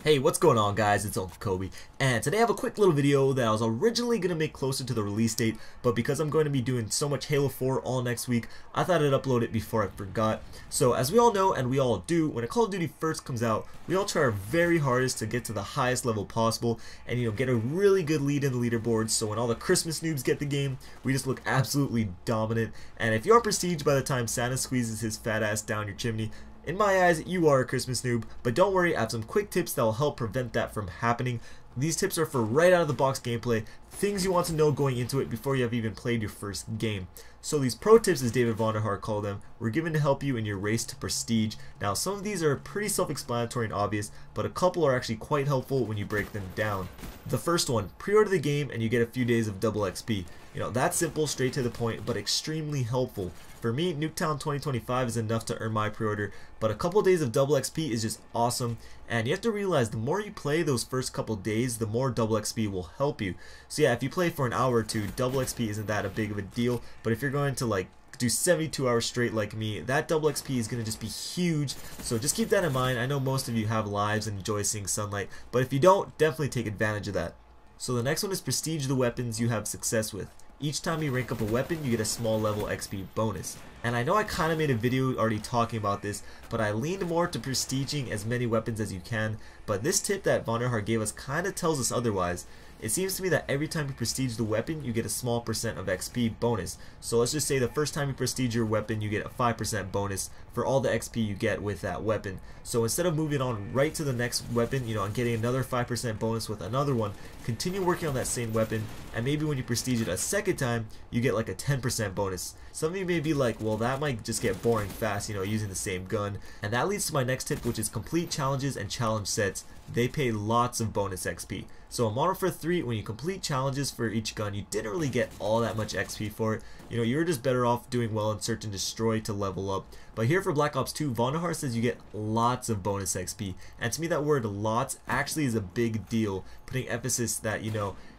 Hey, what's going on guys, it's Uncle Kobe, and today I have a quick little video that I was originally going to make closer to the release date, but because I'm going to be doing so much Halo 4 all next week, I thought I'd upload it before I forgot. So as we all know, and we all do, when a Call of Duty first comes out, we all try our very hardest to get to the highest level possible, and get a really good lead in the leaderboards, so when all the Christmas noobs get the game, we just look absolutely dominant. And if you're prestige by the time Santa squeezes his fat ass down your chimney, in my eyes, you are a Christmas noob, but don't worry, I have some quick tips that will help prevent that from happening. These tips are for right out of the box gameplay, things you want to know going into it before you have even played your first game. So these pro tips, as David Vonderhaar called them, were given to help you in your race to prestige. Now some of these are pretty self-explanatory and obvious, but a couple are actually quite helpful when you break them down. The first one, pre-order the game and you get a few days of double XP. That's simple, straight to the point, but extremely helpful. For me, Nuketown 2025 is enough to earn my pre-order, but a couple days of double XP is just awesome, and you have to realize the more you play those first couple days, the more double XP will help you. So yeah, if you play for an hour or two, double XP isn't that a big of a deal, but if you're going to do 72 hours straight like me, that double XP is going to just be huge, so just keep that in mind. I know most of you have lives and enjoy seeing sunlight, but if you don't, definitely take advantage of that. So the next one is prestige the weapons you have success with. Each time you rank up a weapon, you get a small level XP bonus. And I know I kind of made a video already talking about this, but I leaned more to prestiging as many weapons as you can, but this tip that Vonderhaar gave us kind of tells us otherwise. It seems to me that every time you prestige the weapon, you get a small percent of XP bonus. So let's just say the first time you prestige your weapon, you get a 5% bonus for all the XP you get with that weapon. So instead of moving on right to the next weapon, and getting another 5% bonus with another one, continue working on that same weapon, and maybe when you prestige it a second time, you get like a 10% bonus. Some of you may be like, well, that might just get boring fast, using the same gun. And that leads to my next tip, which is complete challenges and challenge sets. They pay lots of bonus XP. So in Modern Warfare 3, when you complete challenges for each gun, you didn't really get all that much XP for it. You were just better off doing well in Search and Destroy to level up. But here for Black Ops 2, Vonderhaar says you get lots of bonus XP. And to me that word lots actually is a big deal, putting emphasis that,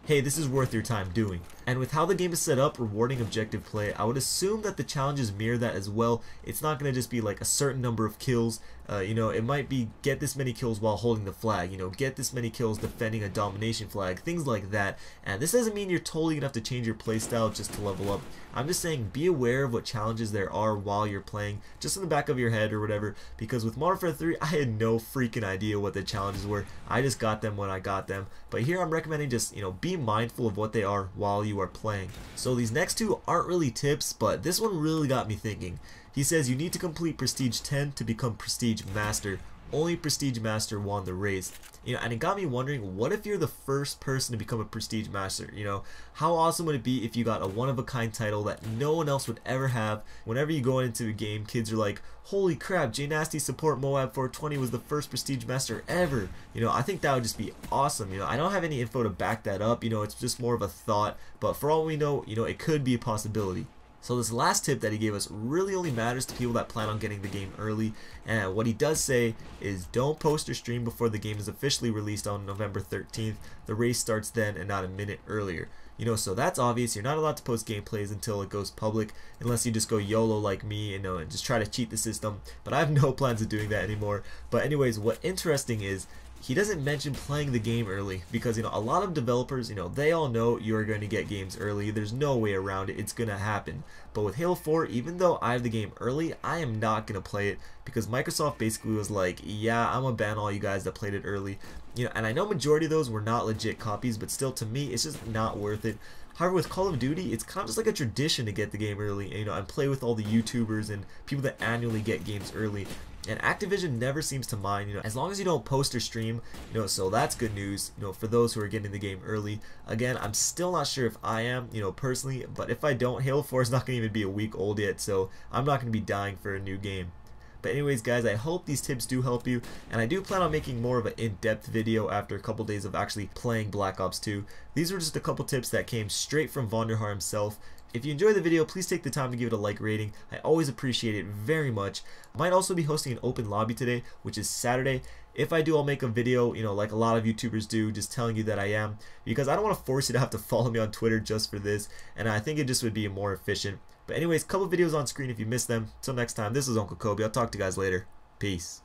hey, this is worth your time doing. And with how the game is set up, rewarding objective play, I would assume that the challenges mirror that as well. It's not going to just be like a certain number of kills. It might be get this many kills while holding the flag, get this many kills defending a domination flag, things like that. And this doesn't mean you're totally going to have to change your playstyle just to level up. I'm just saying be aware of what challenges there are while you're playing, just in the back of your head or whatever, because with Modern Warfare 3, I had no freaking idea what the challenges were. I just got them when I got them. But here I'm recommending just, be mindful of what they are while you are playing. So these next two aren't really tips, but this one really got me thinking. He says you need to complete Prestige 10 to become Prestige Master. Only Prestige Master won the race. And it got me wondering, what if you're the first person to become a Prestige Master? How awesome would it be if you got a one-of-a-kind title that no one else would ever have? Whenever you go into a game, kids are like, holy crap, J Nasty support Moab 420 was the first Prestige Master ever. I think that would just be awesome. I don't have any info to back that up. It's just more of a thought, but for all we know, it could be a possibility. So this last tip that he gave us really only matters to people that plan on getting the game early, and what he does say is don't post or stream before the game is officially released on November 13th. The race starts then and not a minute earlier. So that's obvious. You're not allowed to post gameplays until it goes public, unless you just go YOLO like me, and just try to cheat the system, but I have no plans of doing that anymore. But anyways, what interesting is, he doesn't mention playing the game early because, a lot of developers, they all know you're going to get games early. There's no way around it. It's going to happen. But with Halo 4, even though I have the game early, I am not going to play it because Microsoft basically was like, yeah, I'm going to ban all you guys that played it early. And I know majority of those were not legit copies, but still, to me, it's just not worth it. However, with Call of Duty, it's kind of just like a tradition to get the game early, and play with all the YouTubers and people that annually get games early. And Activision never seems to mind, as long as you don't post or stream, so that's good news, for those who are getting the game early. Again, I'm still not sure if I am, personally, but if I don't, Halo 4 is not going to even be a week old yet, so I'm not going to be dying for a new game. But anyways guys, I hope these tips do help you, and I do plan on making more of an in-depth video after a couple days of actually playing Black Ops 2. These were just a couple tips that came straight from Vonderhaar himself. If you enjoyed the video, please take the time to give it a like rating. I always appreciate it very much. I might also be hosting an open lobby today, which is Saturday. If I do, I'll make a video, like a lot of YouTubers do, just telling you that I am, because I don't want to force you to have to follow me on Twitter just for this, and I think it just would be more efficient. But anyways, couple videos on screen if you missed them. Till next time, this is Uncle Kobe. I'll talk to you guys later. Peace.